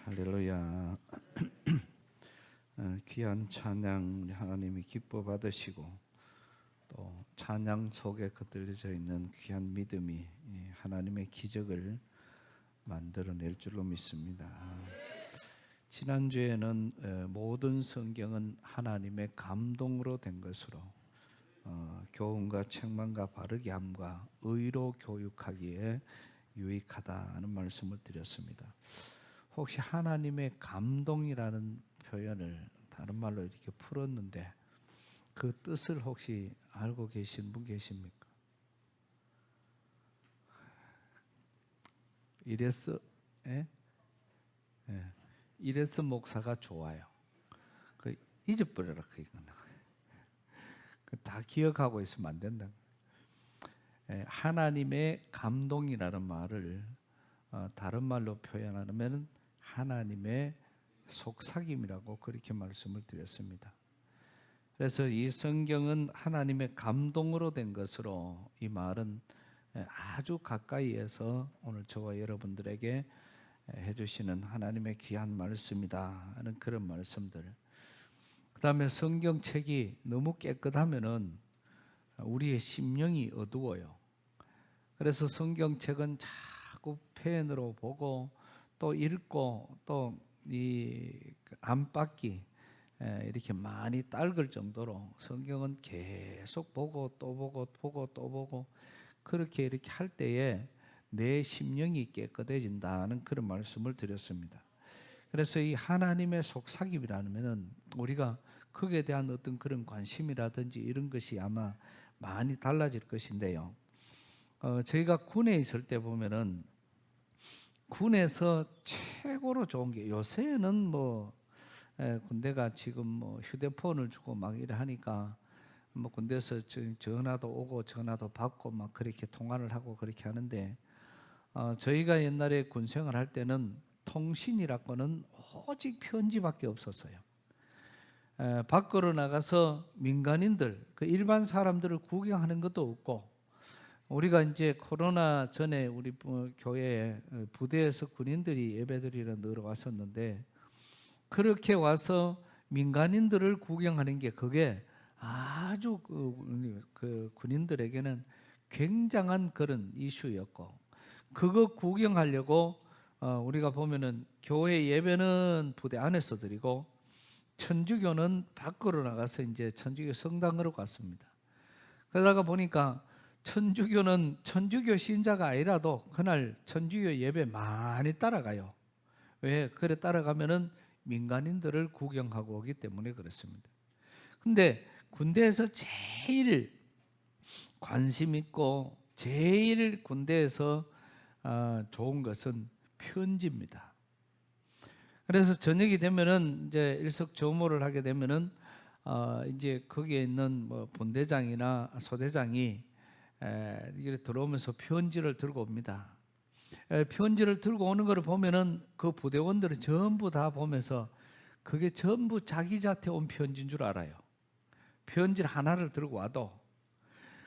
할렐루야. 귀한 찬양 하나님이 기뻐 받으시고 또 찬양 속에 겉들여져 있는 귀한 믿음이 하나님의 기적을 만들어낼 줄로 믿습니다. 지난주에는 모든 성경은 하나님의 감동으로 된 것으로 교훈과 책망과 바르게 함과 의로 교육하기에 유익하다는 말씀을 드렸습니다. 혹시 하나님의 감동이라는 표현을 다른 말로 이렇게 풀었는데 그 뜻을 혹시 알고 계신 분 계십니까? 이래서 이래서 목사가 좋아요. 그 잊어버려라 그 이거는. 다 기억하고 있으면 안 된다. 하나님의 감동이라는 말을 다른 말로 표현하면 하나님의 속삭임이라고 그렇게 말씀을 드렸습니다. 그래서 이 성경은 하나님의 감동으로 된 것으로 이 말은 아주 가까이에서 오늘 저와 여러분들에게 해주시는 하나님의 귀한 말씀이다 하는 그런 말씀들. 그 다음에 성경책이 너무 깨끗하면은 우리의 심령이 어두워요. 그래서 성경책은 자꾸 펜으로 보고 또 읽고 또 이 안팎이 이렇게 많이 딸글 정도로 성경은 계속 보고 또 보고 또 보고 그렇게 이렇게 할 때에 내 심령이 깨끗해진다는 그런 말씀을 드렸습니다. 그래서 이 하나님의 속삭임이라면은 우리가 거기에 대한 어떤 그런 관심이라든지 이런 것이 아마 많이 달라질 것인데요. 저희가 군에 있을 때 보면은 군에서 최고로 좋은 게 요새는 뭐 군대가 지금 뭐 휴대폰을 주고 막 이래 하니까 뭐 군대에서 전화도 오고 전화도 받고 막 그렇게 통화를 하고 그렇게 하는데 저희가 옛날에 군 생활할 때는 통신이라고는 오직 편지밖에 없었어요. 밖으로 나가서 민간인들, 그 일반 사람들을 구경하는 것도 없고 우리가 이제 코로나 전에 우리 교회에 부대에서 군인들이 예배드리러 늘 왔었는데 그렇게 와서 민간인들을 구경하는 게 그게 아주 그 군인들에게는 굉장한 그런 이슈였고 그거 구경하려고 우리가 보면은 교회 예배는 부대 안에서 드리고 천주교는 밖으로 나가서 이제 천주교 성당으로 갔습니다. 그러다가 보니까 천주교는 천주교 신자가 아니라도 그날 천주교 예배 많이 따라가요. 왜? 그래 따라가면은 민간인들을 구경하고 오기 때문에 그렇습니다. 근데 군대에서 제일 관심 있고 제일 군대에서 좋은 것은 편지입니다. 그래서 저녁이 되면은 이제 일석조모를 하게 되면은 이제 거기에 있는 뭐 분대장이나 소대장이 이렇게 들어오면서 편지를 들고 옵니다. 편지를 들고 오는 것을 보면은 그 부대원들은 전부 다 보면서 그게 전부 자기한테 온 편지인 줄 알아요. 편지를 하나를 들고 와도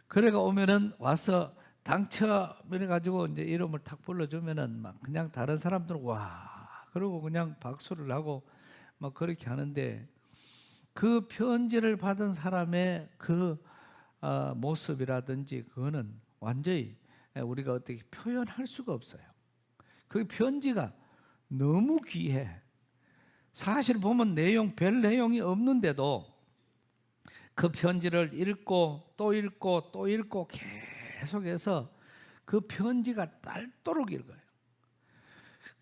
그래가 오면은 와서 당첨 이래가지고 이제 이름을 탁 불러주면은 막 그냥 다른 사람들은 와 그러고 그냥 박수를 하고 막 그렇게 하는데 그 편지를 받은 사람의 그 모습이라든지 그거는 완전히 우리가 어떻게 표현할 수가 없어요. 그 편지가 너무 귀해. 사실 보면 별 내용이 없는데도 그 편지를 읽고 또 읽고 또 읽고 계속해서 그 편지가 딸도록 읽어요.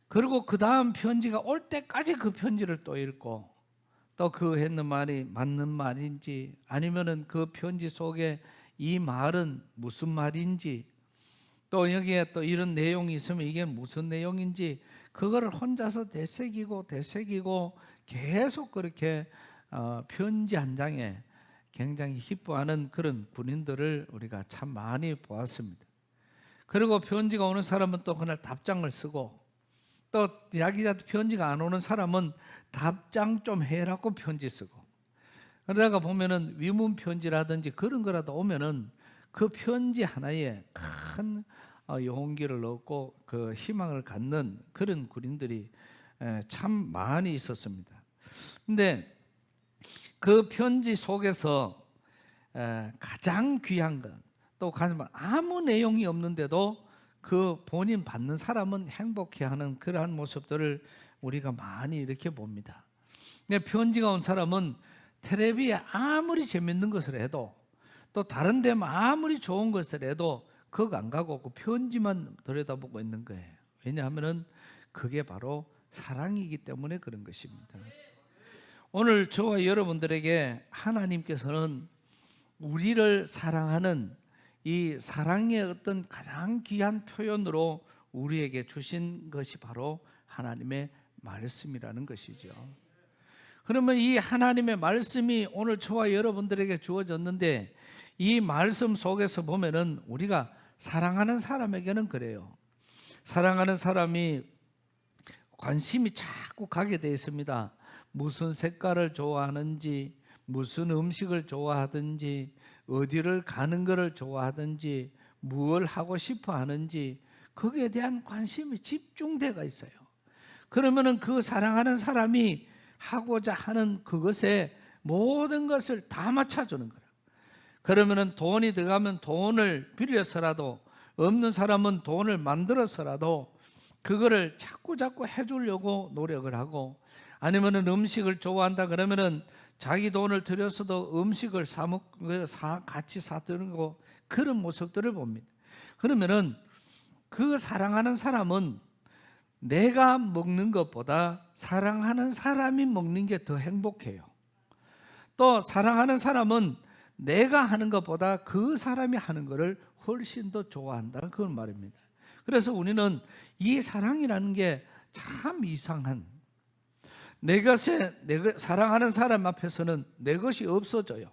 그리고 그 다음 편지가 올 때까지 그 편지를 또 읽고 또 그 했는 말이 맞는 말인지 아니면은 그 편지 속에 이 말은 무슨 말인지 또 여기에 또 이런 내용이 있으면 이게 무슨 내용인지 그거를 혼자서 되새기고 계속 그렇게 편지 한 장에 굉장히 기뻐하는 그런 군인들을 우리가 참 많이 보았습니다. 그리고 편지가 오는 사람은 또 그날 답장을 쓰고 또 자기한테 편지가 안 오는 사람은 답장 좀 해라고 편지 쓰고 그러다가 보면은 위문 편지라든지 그런 거라도 오면은 그 편지 하나에 큰 용기를 얻고 그 희망을 갖는 그런 군인들이 참 많이 있었습니다. 근데 그 편지 속에서 가장 귀한 것, 또 아무 내용이 없는데도 그 본인 받는 사람은 행복해하는 그러한 모습들을 우리가 많이 이렇게 봅니다. 근데 편지가 온 사람은 텔레비에 아무리 재밌는 것을 해도, 또 다른 데 아무리 좋은 것을 해도 그거 안 가고 그 편지만 들여다보고 있는 거예요. 왜냐하면 그게 바로 사랑이기 때문에 그런 것입니다. 오늘 저와 여러분들에게 하나님께서는 우리를 사랑하는 이 사랑의 어떤 가장 귀한 표현으로 우리에게 주신 것이 바로 하나님의 말씀이라는 것이죠. 그러면 이 하나님의 말씀이 오늘 저와 여러분들에게 주어졌는데, 이 말씀 속에서 보면은 우리가 사랑하는 사람에게는 그래요. 사랑하는 사람이 관심이 자꾸 가게 되어 있습니다. 무슨 색깔을 좋아하는지, 무슨 음식을 좋아하든지, 어디를 가는 것을 좋아하든지, 무엇을 하고 싶어 하는지, 거기에 대한 관심이 집중되어 있어요. 그러면은 그 사랑하는 사람이 하고자 하는 그것에 모든 것을 다 맞춰주는 거라. 그러면은 돈이 들어가면 돈을 빌려서라도, 없는 사람은 돈을 만들어서라도 그거를 자꾸 해주려고 노력을 하고, 아니면은 음식을 좋아한다 그러면은 자기 돈을 들여서도 음식을 같이 사드리고, 그런 모습들을 봅니다. 그러면은 그 사랑하는 사람은 내가 먹는 것보다 사랑하는 사람이 먹는 게 더 행복해요. 또 사랑하는 사람은 내가 하는 것보다 그 사람이 하는 것을 훨씬 더 좋아한다, 그런 말입니다. 그래서 우리는 이 사랑이라는 게 참 이상한, 내가 사랑하는 사람 앞에서는 내 것이 없어져요.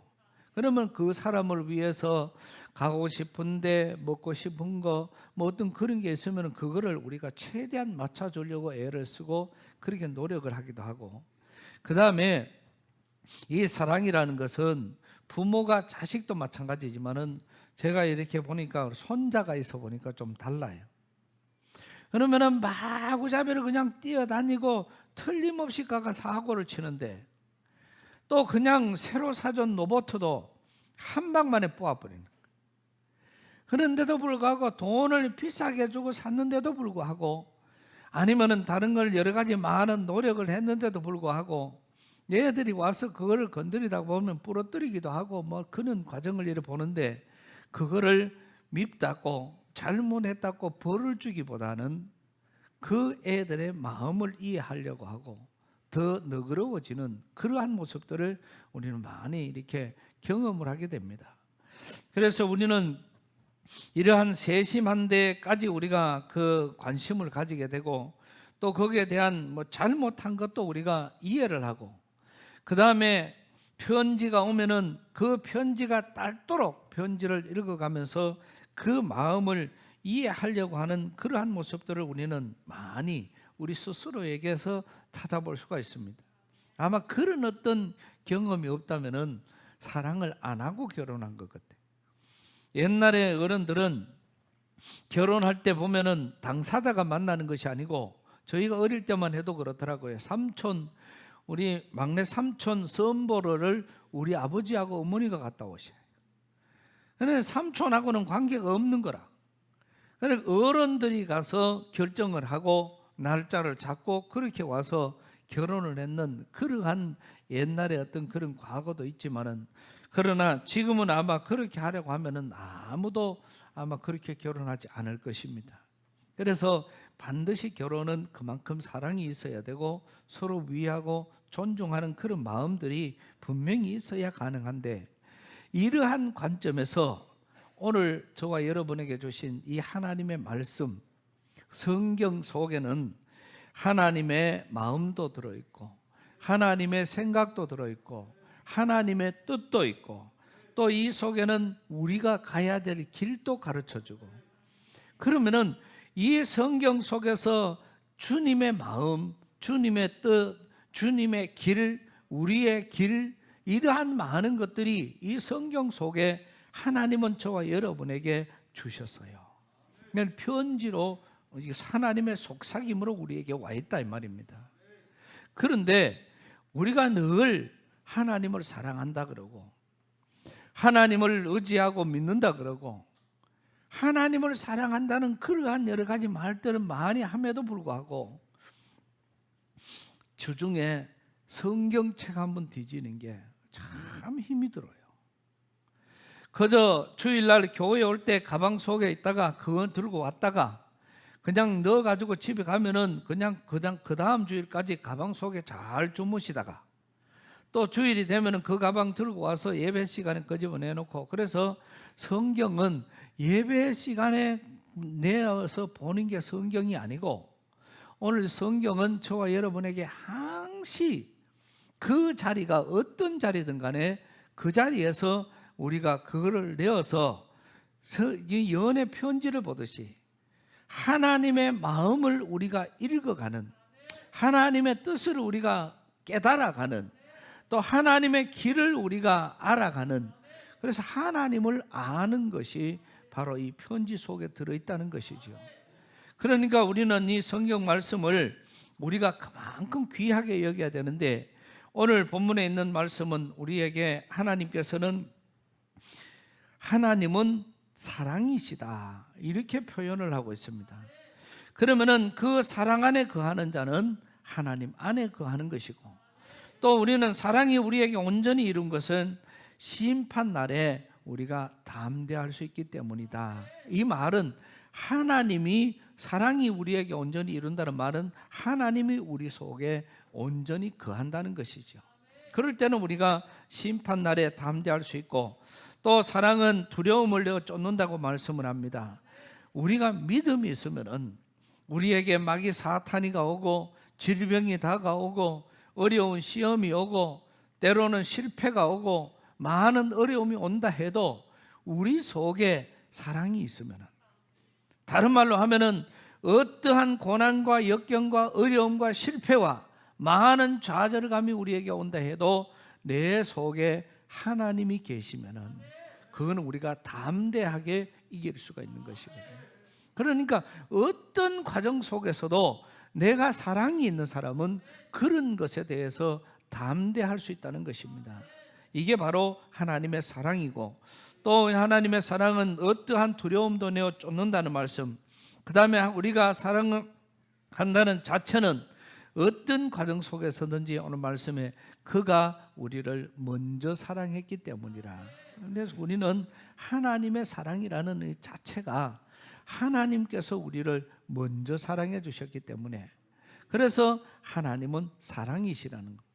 그러면 그 사람을 위해서 가고 싶은데, 먹고 싶은 거, 뭐 어떤 그런 게 있으면 그거를 우리가 최대한 맞춰주려고 애를 쓰고 그렇게 노력을 하기도 하고, 그 다음에 이 사랑이라는 것은 부모가 자식도 마찬가지지만은, 제가 이렇게 보니까 손자가 있어 보니까 좀 달라요. 그러면은 마구잡이로 그냥 뛰어다니고 틀림없이 가가 사고를 치는데, 또 그냥 새로 사준 로봇도 한 방만에 뽑아버리는 거예요. 그런데도 불구하고 돈을 비싸게 주고 샀는데도 불구하고, 아니면은 다른 걸 여러 가지 많은 노력을 했는데도 불구하고 얘들이 와서 그거를 건드리다 보면 부러뜨리기도 하고 뭐 그런 과정을 이렇게 보는데, 그거를 밉다고 잘못했다고 벌을 주기보다는 그 애들의 마음을 이해하려고 하고 더 너그러워지는 그러한 모습들을 우리는 많이 이렇게 경험을 하게 됩니다. 그래서 우리는 이러한 세심한 데까지 우리가 그 관심을 가지게 되고, 또 거기에 대한 뭐 잘못한 것도 우리가 이해를 하고, 그 다음에 편지가 오면은 그 편지가 딸도록 편지를 읽어가면서 그 마음을 이해하려고 하는 그러한 모습들을 우리는 많이 우리 스스로에게서 찾아볼 수가 있습니다. 아마 그런 어떤 경험이 없다면은 사랑을 안 하고 결혼한 것 같아요. 옛날에 어른들은 결혼할 때 보면은 당사자가 만나는 것이 아니고, 저희가 어릴 때만 해도 그렇더라고요. 우리 막내 삼촌 선보러를 우리 아버지하고 어머니가 갔다 오셔요. 그런데 삼촌하고는 관계가 없는 거라. 그러니까 어른들이 가서 결정을 하고 날짜를 잡고 그렇게 와서 결혼을 했는 그러한 옛날에 어떤 그런 과거도 있지만은, 그러나 지금은 아마 그렇게 하려고 하면은 아무도 아마 그렇게 결혼하지 않을 것입니다. 그래서 반드시 결혼은 그만큼 사랑이 있어야 되고 서로 위하고 존중하는 그런 마음들이 분명히 있어야 가능한데, 이러한 관점에서 오늘 저와 여러분에게 주신 이 하나님의 말씀, 성경 속에는 하나님의 마음도 들어있고 하나님의 생각도 들어있고 하나님의 뜻도 있고, 또 이 속에는 우리가 가야 될 길도 가르쳐주고, 그러면은 이 성경 속에서 주님의 마음, 주님의 뜻, 주님의 길, 우리의 길, 이러한 많은 것들이 이 성경 속에 하나님은 저와 여러분에게 주셨어요. 편지로 하나님의 속삭임으로 우리에게 와 있다 이 말입니다. 그런데 우리가 늘 하나님을 사랑한다 그러고 하나님을 의지하고 믿는다 그러고 하나님을 사랑한다는 그러한 여러 가지 말들은 많이 함에도 불구하고 주중에 성경책 한번 뒤지는 게 참 힘이 들어요. 그저 주일날 교회에 올 때 가방 속에 있다가 그거 들고 왔다가 그냥 넣어가지고 집에 가면은 그냥 그 다음 주일까지 가방 속에 잘 주무시다가 또 주일이 되면은 그 가방 들고 와서 예배 시간에 끄집어내놓고, 그래서 성경은 예배 시간에 내어서 보는 게 성경이 아니고 오늘 성경은 저와 여러분에게 항시 그 자리가 어떤 자리든 간에 그 자리에서 우리가 그거를 내어서 연애 편지를 보듯이 하나님의 마음을 우리가 읽어가는, 하나님의 뜻을 우리가 깨달아가는, 또 하나님의 길을 우리가 알아가는, 그래서 하나님을 아는 것이 바로 이 편지 속에 들어있다는 것이죠. 그러니까 우리는 이 성경 말씀을 우리가 그만큼 귀하게 여겨야 되는데, 오늘 본문에 있는 말씀은 우리에게 하나님께서는 하나님은 사랑이시다 이렇게 표현을 하고 있습니다. 그러면은 그 사랑 안에 거하는 자는 하나님 안에 거하는 것이고, 또 우리는 사랑이 우리에게 온전히 이룬 것은 심판 날에 우리가 담대할 수 있기 때문이다. 이 말은 하나님이, 사랑이 우리에게 온전히 이룬다는 말은 하나님이 우리 속에 온전히 거한다는 것이죠. 그럴 때는 우리가 심판 날에 담대할 수 있고, 또 사랑은 두려움을 내어 쫓는다고 말씀을 합니다. 우리가 믿음이 있으면은 우리에게 마귀 사탄이가 오고 질병이 다가오고 어려운 시험이 오고 때로는 실패가 오고 많은 어려움이 온다 해도 우리 속에 사랑이 있으면은, 다른 말로 하면은 어떠한 고난과 역경과 어려움과 실패와 많은 좌절감이 우리에게 온다 해도 내 속에 하나님이 계시면은 그거는 우리가 담대하게 이길 수가 있는 것이거든요. 그러니까 어떤 과정 속에서도 내가 사랑이 있는 사람은 그런 것에 대해서 담대할 수 있다는 것입니다. 이게 바로 하나님의 사랑이고, 또 하나님의 사랑은 어떠한 두려움도 내어 쫓는다는 말씀, 그 다음에 우리가 사랑한다는 자체는 어떤 과정 속에서든지 오늘 말씀에 그가 우리를 먼저 사랑했기 때문이라. 그래서 우리는 하나님의 사랑이라는 이 자체가 하나님께서 우리를 먼저 사랑해 주셨기 때문에, 그래서 하나님은 사랑이시라는 것.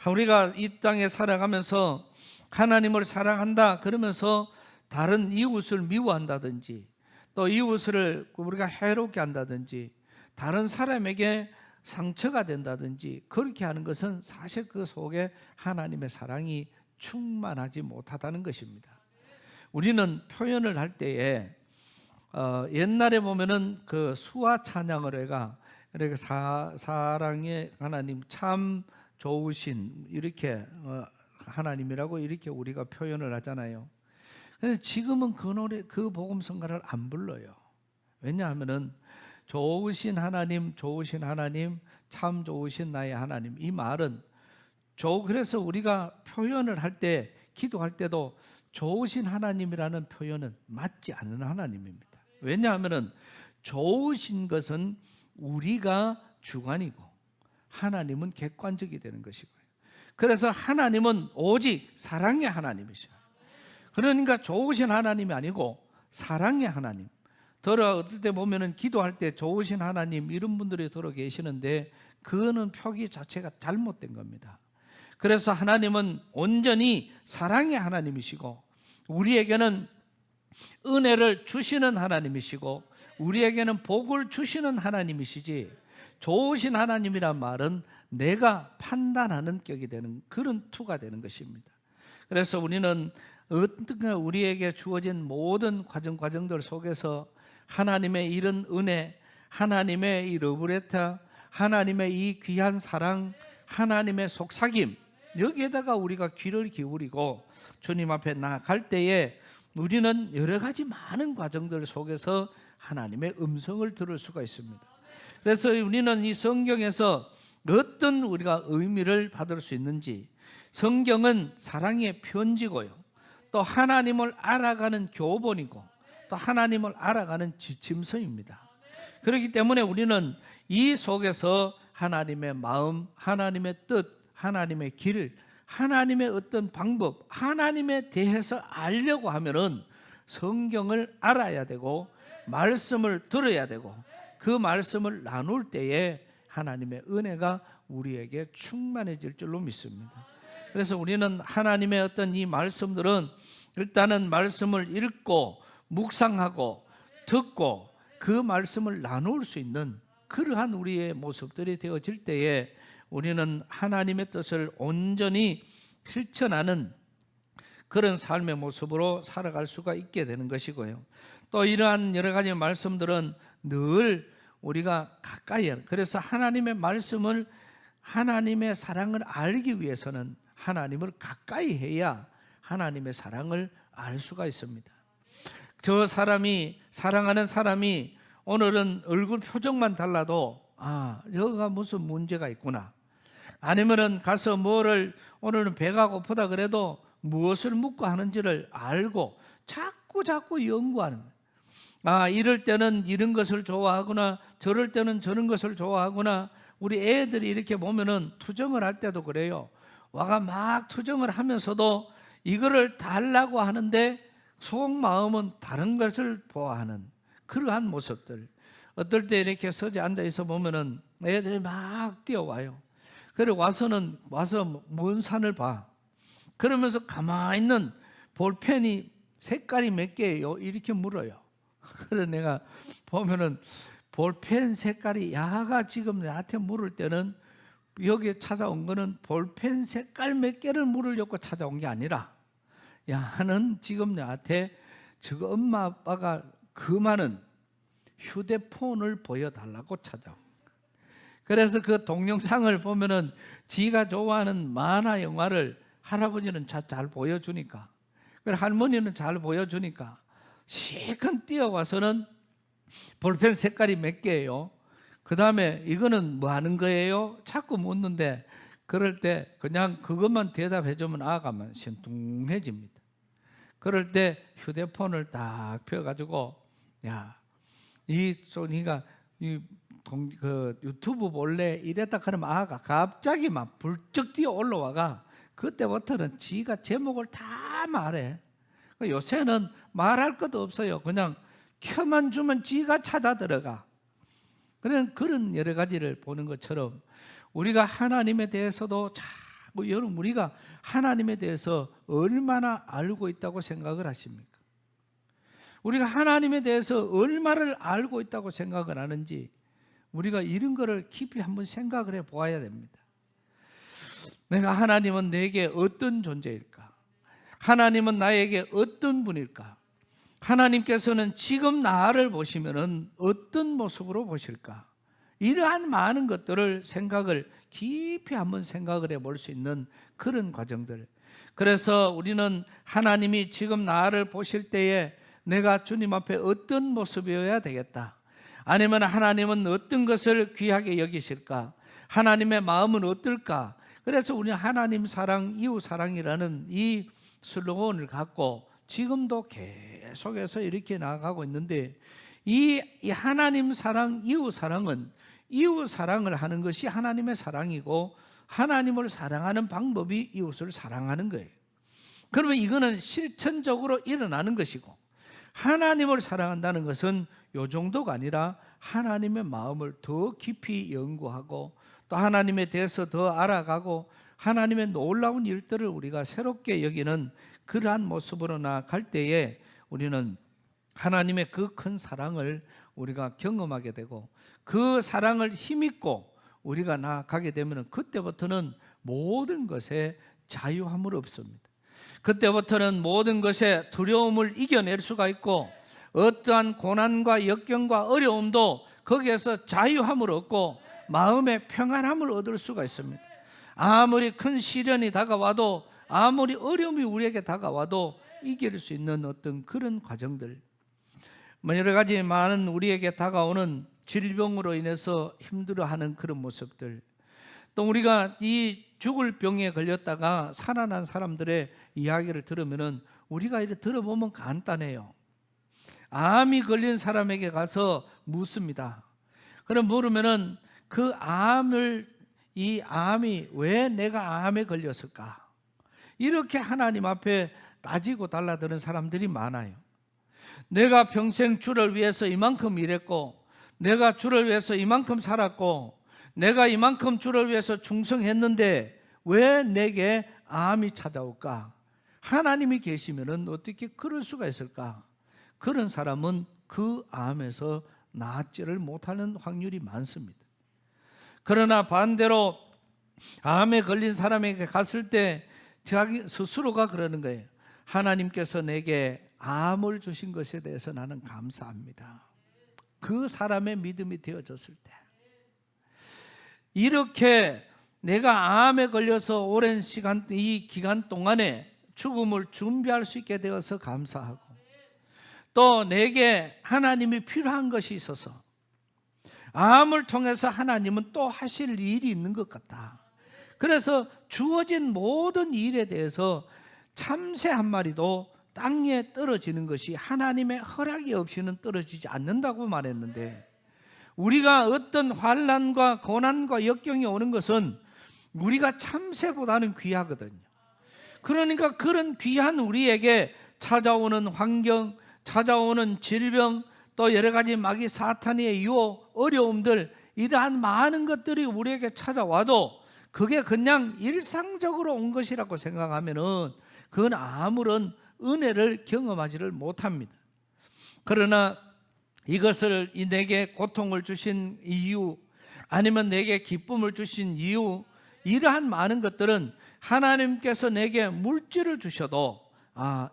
우리가 이 땅에 살아가면서 하나님을 사랑한다 그러면서 다른 이웃을 미워한다든지 또 이웃을 우리가 해롭게 한다든지 다른 사람에게 상처가 된다든지 그렇게 하는 것은 사실 그 속에 하나님의 사랑이 충만하지 못하다는 것입니다. 우리는 표현을 할 때에 옛날에 보면은 그 수화 찬양을 해가 이렇게 사랑의 하나님 참 좋으신 이렇게 하나님이라고 이렇게 우리가 표현을 하잖아요. 근데 지금은 그 노래, 그 복음성가를 안 불러요. 왜냐하면은 좋으신 하나님, 좋으신 하나님, 참 좋으신 나의 하나님, 이 말은 그래서 우리가 표현을 할 때, 기도할 때도 좋으신 하나님이라는 표현은 맞지 않는 하나님입니다. 왜냐하면은 좋으신 것은 우리가 주관이고 하나님은 객관적이 되는 것이고요. 그래서 하나님은 오직 사랑의 하나님이셔요. 그러니까 좋으신 하나님이 아니고 사랑의 하나님. 어떨 때 보면은 기도할 때 좋으신 하나님 이런 분들이 들어 계시는데 그거는 표기 자체가 잘못된 겁니다. 그래서 하나님은 온전히 사랑의 하나님이시고 우리에게는 은혜를 주시는 하나님이시고 우리에게는 복을 주시는 하나님이시지, 좋으신 하나님이란 말은 내가 판단하는 격이 되는 그런 투가 되는 것입니다. 그래서 우리는 우리에게 주어진 모든 과정들 속에서 하나님의 이런 은혜, 하나님의 이 러브레터, 하나님의 이 귀한 사랑, 하나님의 속삭임, 여기에다가 우리가 귀를 기울이고 주님 앞에 나아갈 때에 우리는 여러 가지 많은 과정들 속에서 하나님의 음성을 들을 수가 있습니다. 그래서 우리는 이 성경에서 어떤 우리가 의미를 받을 수 있는지, 성경은 사랑의 편지고요, 또 하나님을 알아가는 교본이고, 또 하나님을 알아가는 지침서입니다. 그렇기 때문에 우리는 이 속에서 하나님의 마음, 하나님의 뜻, 하나님의 길, 하나님의 어떤 방법, 하나님에 대해서 알려고 하면은 성경을 알아야 되고 말씀을 들어야 되고, 그 말씀을 나눌 때에 하나님의 은혜가 우리에게 충만해질 줄로 믿습니다. 그래서 우리는 하나님의 어떤 이 말씀들은 일단은 말씀을 읽고 묵상하고 듣고 그 말씀을 나눌 수 있는 그러한 우리의 모습들이 되어질 때에 우리는 하나님의 뜻을 온전히 실천하는 그런 삶의 모습으로 살아갈 수가 있게 되는 것이고요. 또 이러한 여러 가지 말씀들은 늘 우리가 가까이, 그래서 하나님의 말씀을, 하나님의 사랑을 알기 위해서는 하나님을 가까이 해야 하나님의 사랑을 알 수가 있습니다. 저 사람이, 사랑하는 사람이 오늘은 얼굴 표정만 달라도 여기가 무슨 문제가 있구나, 아니면은 가서 뭐를, 오늘은 배가 고프다 그래도 무엇을 묻고 하는지를 알고 자꾸 연구하는 거예요. 이럴 때는 이런 것을 좋아하구나, 저럴 때는 저런 것을 좋아하구나. 우리 애들이 이렇게 보면은 투정을 할 때도 그래요. 와가 막 투정을 하면서도 이거를 달라고 하는데 속마음은 다른 것을 보아하는 그러한 모습들. 어떨 때 이렇게 서재 앉아 있어 보면은 애들이 막 뛰어와요. 그래 와서 먼 산을 봐. 그러면서 가만히 있는 볼펜이 색깔이 몇 개예요? 이렇게 물어요. 그래 내가 보면은 볼펜 색깔이, 야가 지금 나한테 물을 때는 여기에 찾아온 거는 볼펜 색깔 몇 개를 물으려고 찾아온 게 아니라, 야는 지금 나한테 저거 엄마 아빠가 그 많은 휴대폰을 보여달라고 찾아온. 그래서 그 동영상을 보면은 지가 좋아하는 만화 영화를 할아버지는 잘 보여주니까, 그래 할머니는 잘 보여주니까 실컷 뛰어와서는 볼펜 색깔이 몇 개예요? 그 다음에 이거는 뭐 하는 거예요? 자꾸 묻는데, 그럴 때 그냥 그것만 대답해 주면 아가만 신통해집니다. 그럴 때 휴대폰을 딱 펴가지고, 이 소니가 그 유튜브 볼래? 이랬다 그러면 아가 갑자기 막 불쩍 뛰어 올라와가 그때부터는 지가 제목을 다 말해. 요새는 말할 것도 없어요. 그냥 켜만 주면 지가 찾아 들어가. 그런 여러 가지를 보는 것처럼 우리가 하나님에 대해서도 자꾸, 여러분 우리가 하나님에 대해서 얼마나 알고 있다고 생각을 하십니까? 우리가 하나님에 대해서 얼마를 알고 있다고 생각을 하는지 우리가 이런 거를 깊이 한번 생각을 해 보아야 됩니다. 내가, 하나님은 내게 어떤 존재일까? 하나님은 나에게 어떤 분일까? 하나님께서는 지금 나를 보시면은 어떤 모습으로 보실까? 이러한 많은 것들을 생각을 깊이 한번 생각을 해 볼 수 있는 그런 과정들. 그래서 우리는 하나님이 지금 나를 보실 때에 내가 주님 앞에 어떤 모습이어야 되겠다, 아니면 하나님은 어떤 것을 귀하게 여기실까, 하나님의 마음은 어떨까. 그래서 우리는 하나님 사랑, 이웃 사랑이라는 이 슬로건을 갖고 지금도 계속해서 이렇게 나아가고 있는데, 이 하나님 사랑, 이웃 사랑은, 이웃 사랑을 하는 것이 하나님의 사랑이고, 하나님을 사랑하는 방법이 이웃을 사랑하는 거예요. 그러면 이거는 실천적으로 일어나는 것이고, 하나님을 사랑한다는 것은 요 정도가 아니라 하나님의 마음을 더 깊이 연구하고 또 하나님에 대해서 더 알아가고 하나님의 놀라운 일들을 우리가 새롭게 여기는 그러한 모습으로 나아갈 때에 우리는 하나님의 그 큰 사랑을 우리가 경험하게 되고, 그 사랑을 힘입고 우리가 나아가게 되면 그때부터는 모든 것에 자유함을 얻습니다. 그때부터는 모든 것에 두려움을 이겨낼 수가 있고, 어떠한 고난과 역경과 어려움도 거기에서 자유함을 얻고 마음의 평안함을 얻을 수가 있습니다. 아무리 큰 시련이 다가와도, 아무리 어려움이 우리에게 다가와도 이길 수 있는 어떤 그런 과정들, 여러 가지 많은 우리에게 다가오는 질병으로 인해서 힘들어하는 그런 모습들, 또 우리가 이 죽을 병에 걸렸다가 살아난 사람들의 이야기를 들으면은 우리가 이렇게 들어보면 간단해요. 암이 걸린 사람에게 가서 묻습니다. 그럼 물으면은 이 암이 왜 내가 암에 걸렸을까? 이렇게 하나님 앞에 따지고 달라드는 사람들이 많아요. 내가 평생 주를 위해서 이만큼 일했고, 내가 주를 위해서 이만큼 살았고, 내가 이만큼 주를 위해서 충성했는데 왜 내게 암이 찾아올까? 하나님이 계시면은 어떻게 그럴 수가 있을까? 그런 사람은 그 암에서 낫지를 못하는 확률이 많습니다. 그러나 반대로 암에 걸린 사람에게 갔을 때 자기 스스로가 그러는 거예요. 하나님께서 내게 암을 주신 것에 대해서 나는 감사합니다. 그 사람의 믿음이 되어졌을 때, 이렇게 내가 암에 걸려서 오랜 시간, 이 기간 동안에 죽음을 준비할 수 있게 되어서 감사하고, 또 내게 하나님이 필요한 것이 있어서 암을 통해서 하나님은 또 하실 일이 있는 것 같다. 그래서 주어진 모든 일에 대해서 참새 한 마리도 땅에 떨어지는 것이 하나님의 허락이 없이는 떨어지지 않는다고 말했는데, 우리가 어떤 환난과 고난과 역경이 오는 것은 우리가 참새보다는 귀하거든요. 그러니까 그런 귀한 우리에게 찾아오는 환경, 찾아오는 질병, 또 여러 가지 마귀 사탄의 유혹, 어려움들, 이러한 많은 것들이 우리에게 찾아와도 그게 그냥 일상적으로 온 것이라고 생각하면은 그건 아무런 은혜를 경험하지를 못합니다. 그러나 이것을 내게 고통을 주신 이유, 아니면 내게 기쁨을 주신 이유, 이러한 많은 것들은 하나님께서 내게 물질을 주셔도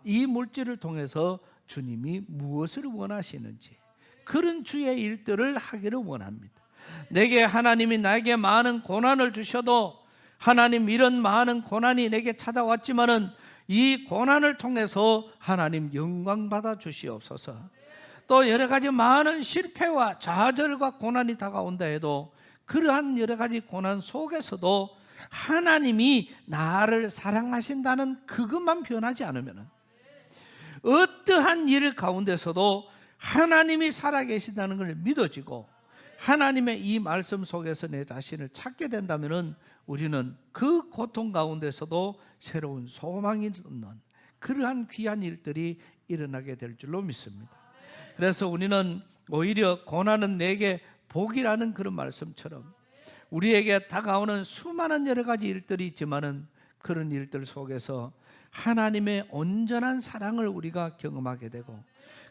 이 물질을 통해서 주님이 무엇을 원하시는지 그런 주의 일들을 하기를 원합니다. 내게 하나님이 나에게 많은 고난을 주셔도, 하나님 이런 많은 고난이 내게 찾아왔지만은 이 고난을 통해서 하나님 영광 받아 주시옵소서. 또 여러 가지 많은 실패와 좌절과 고난이 다가온다 해도 그러한 여러 가지 고난 속에서도 하나님이 나를 사랑하신다는 그것만 변하지 않으면, 어떠한 일 가운데서도 하나님이 살아계신다는 걸 믿어지고 하나님의 이 말씀 속에서 내 자신을 찾게 된다면 우리는 그 고통 가운데서도 새로운 소망이 있는 그러한 귀한 일들이 일어나게 될 줄로 믿습니다. 그래서 우리는 오히려 고난은 내게 복이라는 그런 말씀처럼 우리에게 다가오는 수많은 여러 가지 일들이 있지만은 그런 일들 속에서 하나님의 온전한 사랑을 우리가 경험하게 되고,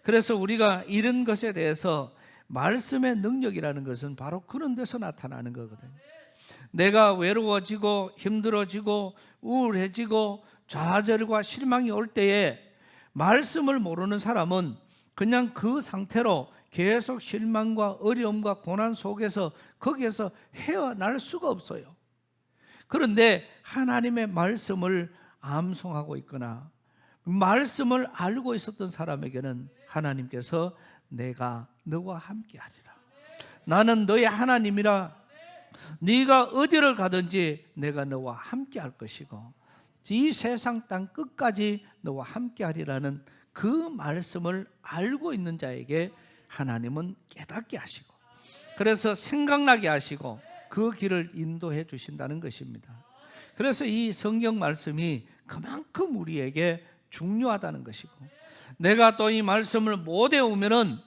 그래서 우리가 이런 것에 대해서 말씀의 능력이라는 것은 바로 그런 데서 나타나는 거거든요. 내가 외로워지고 힘들어지고 우울해지고 좌절과 실망이 올 때에 말씀을 모르는 사람은 그냥 그 상태로 계속 실망과 어려움과 고난 속에서 거기에서 헤어날 수가 없어요. 그런데 하나님의 말씀을 암송하고 있거나 말씀을 알고 있었던 사람에게는 하나님께서 내가 너와 함께하리라, 나는 너의 하나님이라, 네가 어디를 가든지 내가 너와 함께할 것이고 이 세상 땅 끝까지 너와 함께하리라는 그 말씀을 알고 있는 자에게 하나님은 깨닫게 하시고, 그래서 생각나게 하시고 그 길을 인도해 주신다는 것입니다. 그래서 이 성경 말씀이 그만큼 우리에게 중요하다는 것이고, 내가 또 이 말씀을 못 외우면은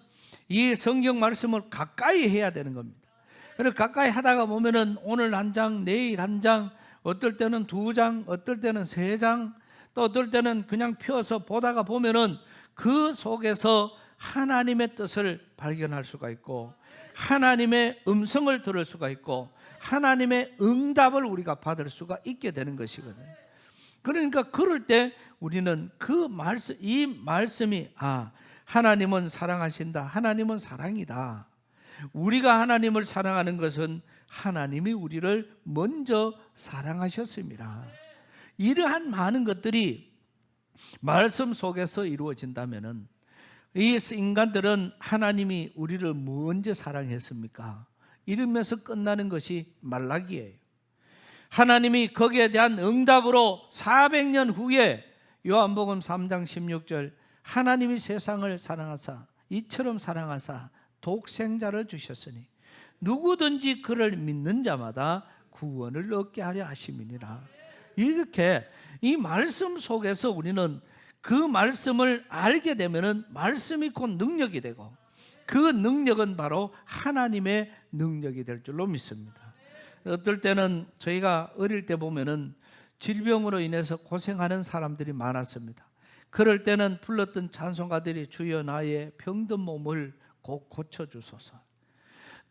이 성경 말씀을 가까이 해야 되는 겁니다. 그래서 가까이 하다가 보면은 오늘 한 장, 내일 한 장, 어떨 때는 2장, 어떨 때는 3장, 또 어떨 때는 그냥 펴서 보다가 보면은 그 속에서 하나님의 뜻을 발견할 수가 있고 하나님의 음성을 들을 수가 있고 하나님의 응답을 우리가 받을 수가 있게 되는 것이거든요. 그러니까 그럴 때 우리는 이 말씀이 하나님은 사랑하신다, 하나님은 사랑이다, 우리가 하나님을 사랑하는 것은 하나님이 우리를 먼저 사랑하셨습니다. 이러한 많은 것들이 말씀 속에서 이루어진다면은 이 인간들은 하나님이 우리를 먼저 사랑했습니까? 이러면서 끝나는 것이 말라기예요. 하나님이 거기에 대한 응답으로 400년 후에 요한복음 3장 16절 하나님이 세상을 사랑하사 이처럼 사랑하사 독생자를 주셨으니 누구든지 그를 믿는 자마다 구원을 얻게 하려 하심이니라. 이렇게 이 말씀 속에서 우리는 그 말씀을 알게 되면은 말씀이 곧 능력이 되고 그 능력은 바로 하나님의 능력이 될 줄로 믿습니다. 어떨 때는 저희가 어릴 때 보면은 질병으로 인해서 고생하는 사람들이 많았습니다. 그럴 때는 불렀던 찬송가들이 주여 나의 병든 몸을 곧 고쳐주소서.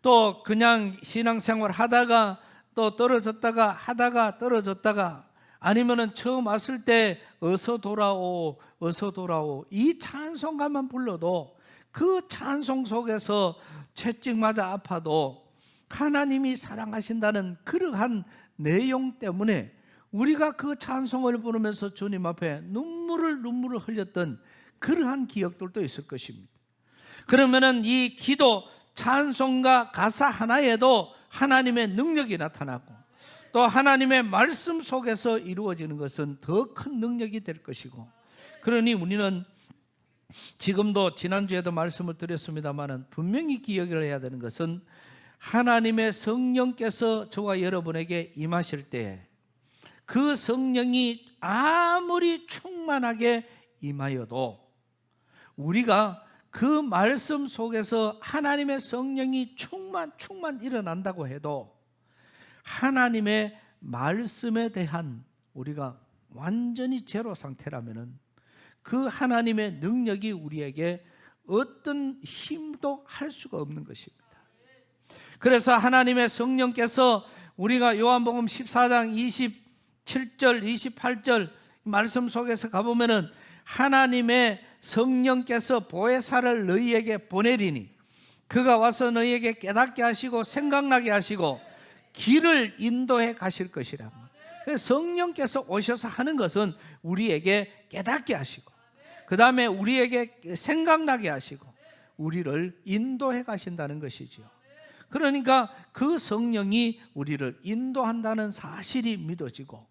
또 그냥 신앙생활 하다가 또 떨어졌다가 하다가 떨어졌다가 아니면은 처음 왔을 때 어서 돌아오 어서 돌아오 이 찬송가만 불러도 그 찬송 속에서 채찍 맞아 아파도 하나님이 사랑하신다는 그러한 내용 때문에 우리가 그 찬송을 부르면서 주님 앞에 눈물을 흘렸던 그러한 기억들도 있을 것입니다. 그러면은 이 기도 찬송가 가사 하나에도 하나님의 능력이 나타나고 또 하나님의 말씀 속에서 이루어지는 것은 더 큰 능력이 될 것이고, 그러니 우리는 지금도 지난주에도 말씀을 드렸습니다마는 분명히 기억을 해야 되는 것은 하나님의 성령께서 저와 여러분에게 임하실 때 그 성령이 아무리 충만하게 임하여도 우리가 그 말씀 속에서 하나님의 성령이 충만 일어난다고 해도 하나님의 말씀에 대한 우리가 완전히 제로 상태라면은 그 하나님의 능력이 우리에게 어떤 힘도 할 수가 없는 것입니다. 그래서 하나님의 성령께서 우리가 요한복음 14장 27절 28절 말씀 속에서 가보면은 하나님의 성령께서 보혜사를 너희에게 보내리니 그가 와서 너희에게 깨닫게 하시고 생각나게 하시고 길을 인도해 가실 것이라. 성령께서 오셔서 하는 것은 우리에게 깨닫게 하시고 그 다음에 우리에게 생각나게 하시고 우리를 인도해 가신다는 것이지요. 그러니까 그 성령이 우리를 인도한다는 사실이 믿어지고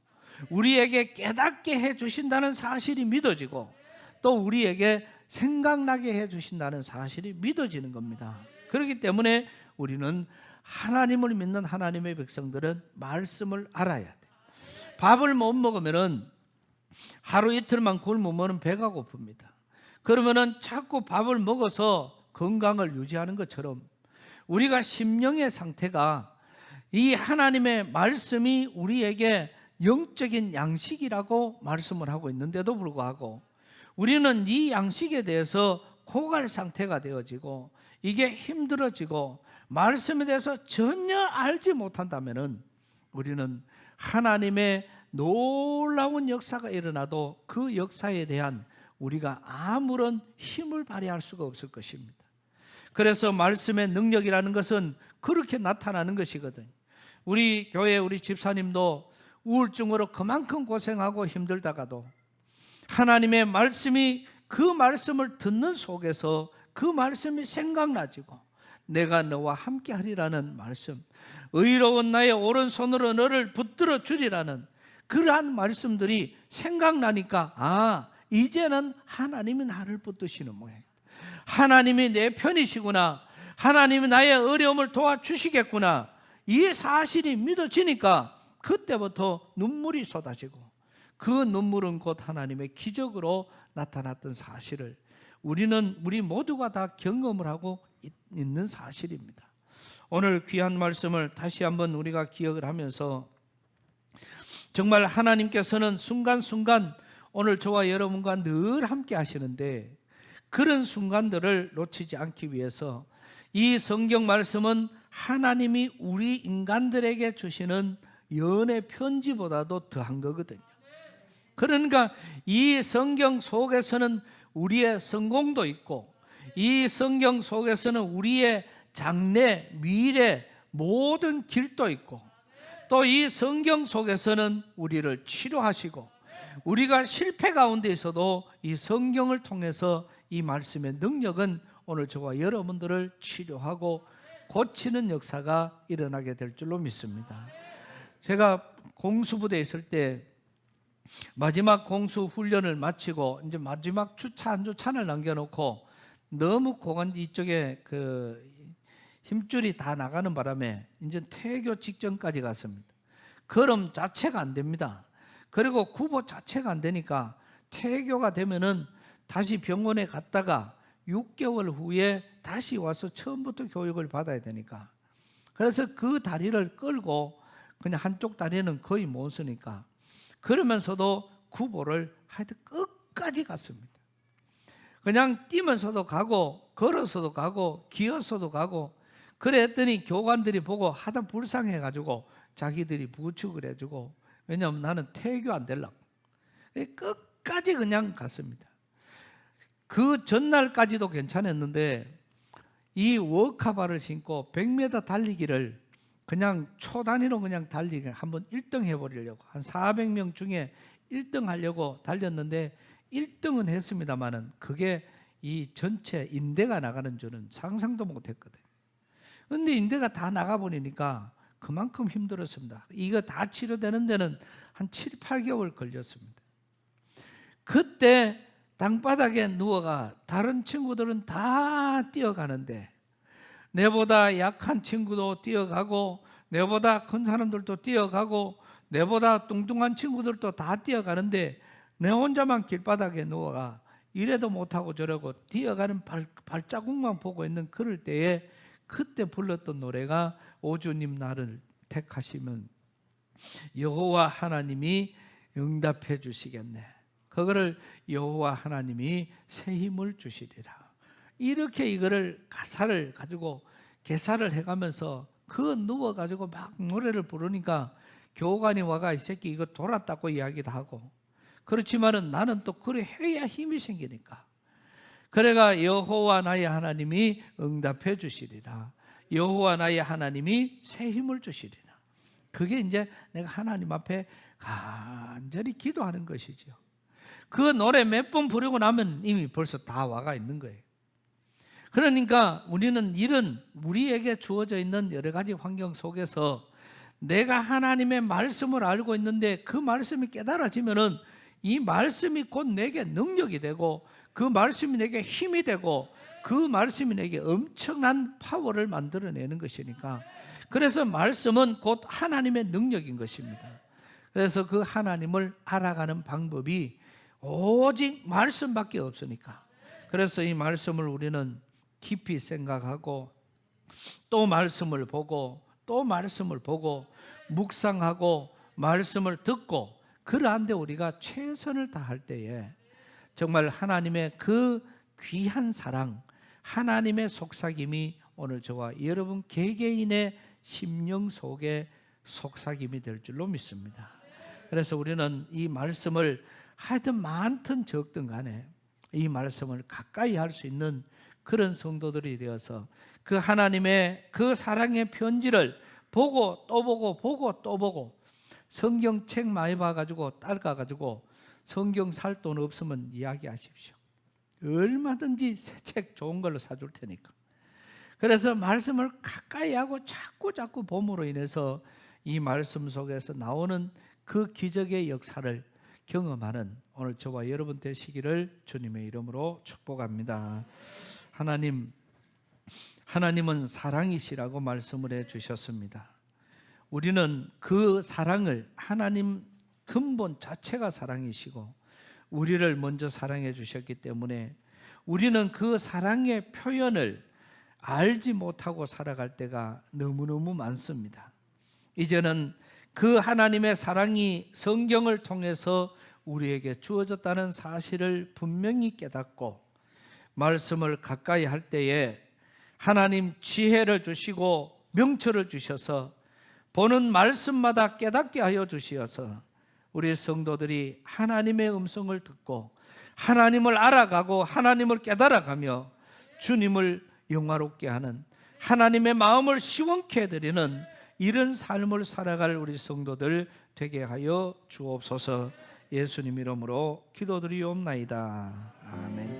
우리에게 깨닫게 해 주신다는 사실이 믿어지고 또 우리에게 생각나게 해 주신다는 사실이 믿어지는 겁니다. 그렇기 때문에 우리는 하나님을 믿는 하나님의 백성들은 말씀을 알아야 돼. 밥을 못 먹으면은 하루 이틀만 굶으면 배가 고픕니다. 그러면은 자꾸 밥을 먹어서 건강을 유지하는 것처럼 우리가 심령의 상태가 이 하나님의 말씀이 우리에게 영적인 양식이라고 말씀을 하고 있는데도 불구하고 우리는 이 양식에 대해서 고갈 상태가 되어지고 이게 힘들어지고 말씀에 대해서 전혀 알지 못한다면은 우리는 하나님의 놀라운 역사가 일어나도 그 역사에 대한 우리가 아무런 힘을 발휘할 수가 없을 것입니다. 그래서 말씀의 능력이라는 것은 그렇게 나타나는 것이거든요. 우리 교회 우리 집사님도 우울증으로 그만큼 고생하고 힘들다가도 하나님의 말씀이 그 말씀을 듣는 속에서 그 말씀이 생각나지고 내가 너와 함께 하리라는 말씀, 의로운 나의 오른손으로 너를 붙들어 주리라는 그러한 말씀들이 생각나니까 이제는 하나님이 나를 붙드시는 모양이다. 하나님이 내 편이시구나. 하나님이 나의 어려움을 도와주시겠구나. 이 사실이 믿어지니까 그때부터 눈물이 쏟아지고 그 눈물은 곧 하나님의 기적으로 나타났던 사실을 우리 모두가 다 경험을 하고 있는 사실입니다. 오늘 귀한 말씀을 다시 한번 우리가 기억을 하면서 정말 하나님께서는 순간순간 오늘 저와 여러분과 늘 함께 하시는데 그런 순간들을 놓치지 않기 위해서 이 성경 말씀은 하나님이 우리 인간들에게 주시는 연애 편지보다도 더한 거거든요. 그러니까 이 성경 속에서는 우리의 성공도 있고 이 성경 속에서는 우리의 장래, 미래 모든 길도 있고 또 이 성경 속에서는 우리를 치료하시고 우리가 실패 가운데 있어도 이 성경을 통해서 이 말씀의 능력은 오늘 저와 여러분들을 치료하고 고치는 역사가 일어나게 될 줄로 믿습니다. 제가 공수부대에 있을 때 마지막 공수 훈련을 마치고 이제 마지막 주차 한 주차를 남겨놓고 너무 고관 이쪽에 그 힘줄이 다 나가는 바람에 이제 퇴교 직전까지 갔습니다. 걸음 자체가 안 됩니다. 그리고 구보 자체가 안 되니까 퇴교가 되면은 다시 병원에 갔다가 6개월 후에 다시 와서 처음부터 교육을 받아야 되니까, 그래서 그 다리를 끌고 그냥 한쪽 다리는 거의 못 쓰니까 그러면서도 구보를 하여튼 끝까지 갔습니다. 그냥 뛰면서도 가고 걸어서도 가고 기어서도 가고 그랬더니 교관들이 보고 하다 불쌍해가지고 자기들이 부축을 해주고, 왜냐하면 나는 퇴교 안 되려고 끝까지 그냥 갔습니다. 그 전날까지도 괜찮았는데 이 워카바를 신고 100m 달리기를 그냥 초 단위로 그냥 달리기 한번 1등 해버리려고 한 400명 중에 1등 하려고 달렸는데 1등은 했습니다만은 그게 이 전체 인대가 나가는 줄은 상상도 못했거든요. 그런데 인대가 다 나가버리니까 그만큼 힘들었습니다. 이거 다 치료되는 데는 한 7, 8개월 걸렸습니다. 그때 땅바닥에 누워가 다른 친구들은 다 뛰어가는데 내보다 약한 친구도 뛰어가고 내보다 큰 사람들도 뛰어가고 내보다 뚱뚱한 친구들도 다 뛰어가는데 내 혼자만 길바닥에 누워가 이래도 못하고 저러고 뛰어가는 발자국만 보고 있는 그럴 때에 그때 불렀던 노래가 오주님 나를 택하시면 여호와 하나님이 응답해 주시겠네. 그거를 여호와 하나님이 새 힘을 주시리라. 이렇게 이거를 가사를 가지고 개사를 해가면서 그 누워가지고 막 노래를 부르니까 교관이 와가 이 새끼 이거 돌았다고 이야기도 하고, 그렇지만은 나는 또 그래 해야 힘이 생기니까 그래가 여호와 나의 하나님이 응답해 주시리라. 여호와 나의 하나님이 새 힘을 주시리라. 그게 이제 내가 하나님 앞에 간절히 기도하는 것이죠. 그 노래 몇 번 부르고 나면 이미 벌써 다 와가 있는 거예요. 그러니까 우리는 이런 우리에게 주어져 있는 여러 가지 환경 속에서 내가 하나님의 말씀을 알고 있는데 그 말씀이 깨달아지면은 이 말씀이 곧 내게 능력이 되고 그 말씀이 내게 힘이 되고 그 말씀이 내게 엄청난 파워를 만들어내는 것이니까, 그래서 말씀은 곧 하나님의 능력인 것입니다. 그래서 그 하나님을 알아가는 방법이 오직 말씀밖에 없으니까, 그래서 이 말씀을 우리는 깊이 생각하고 또 말씀을 보고 또 말씀을 보고 묵상하고 말씀을 듣고, 그러한데 우리가 최선을 다할 때에 정말 하나님의 그 귀한 사랑, 하나님의 속삭임이 오늘 저와 여러분 개개인의 심령 속에 속삭임이 될 줄로 믿습니다. 그래서 우리는 이 말씀을 하여튼 많든 적든 간에 이 말씀을 가까이 할 수 있는 그런 성도들이 되어서 그 하나님의 그 사랑의 편지를 보고 또 보고 보고 또 보고, 성경책 많이 봐가지고 딸까가지고 성경 살 돈 없으면 이야기하십시오. 얼마든지 새 책 좋은 걸로 사줄 테니까. 그래서 말씀을 가까이 하고 자꾸 봄으로 인해서 이 말씀 속에서 나오는 그 기적의 역사를 경험하는 오늘 저와 여러분 되시기를 주님의 이름으로 축복합니다. 하나님은 사랑이시라고 말씀을 해주셨습니다. 우리는 그 사랑을, 하나님 근본 자체가 사랑이시고 우리를 먼저 사랑해 주셨기 때문에 우리는 그 사랑의 표현을 알지 못하고 살아갈 때가 너무너무 많습니다. 이제는 그 하나님의 사랑이 성경을 통해서 우리에게 주어졌다는 사실을 분명히 깨닫고 말씀을 가까이 할 때에 하나님 지혜를 주시고 명철을 주셔서 보는 말씀마다 깨닫게 하여 주시어서 우리 성도들이 하나님의 음성을 듣고 하나님을 알아가고 하나님을 깨달아가며 주님을 영화롭게 하는, 하나님의 마음을 시원케 해드리는 이런 삶을 살아갈 우리 성도들 되게 하여 주옵소서. 예수님 이름으로 기도드리옵나이다. 아멘.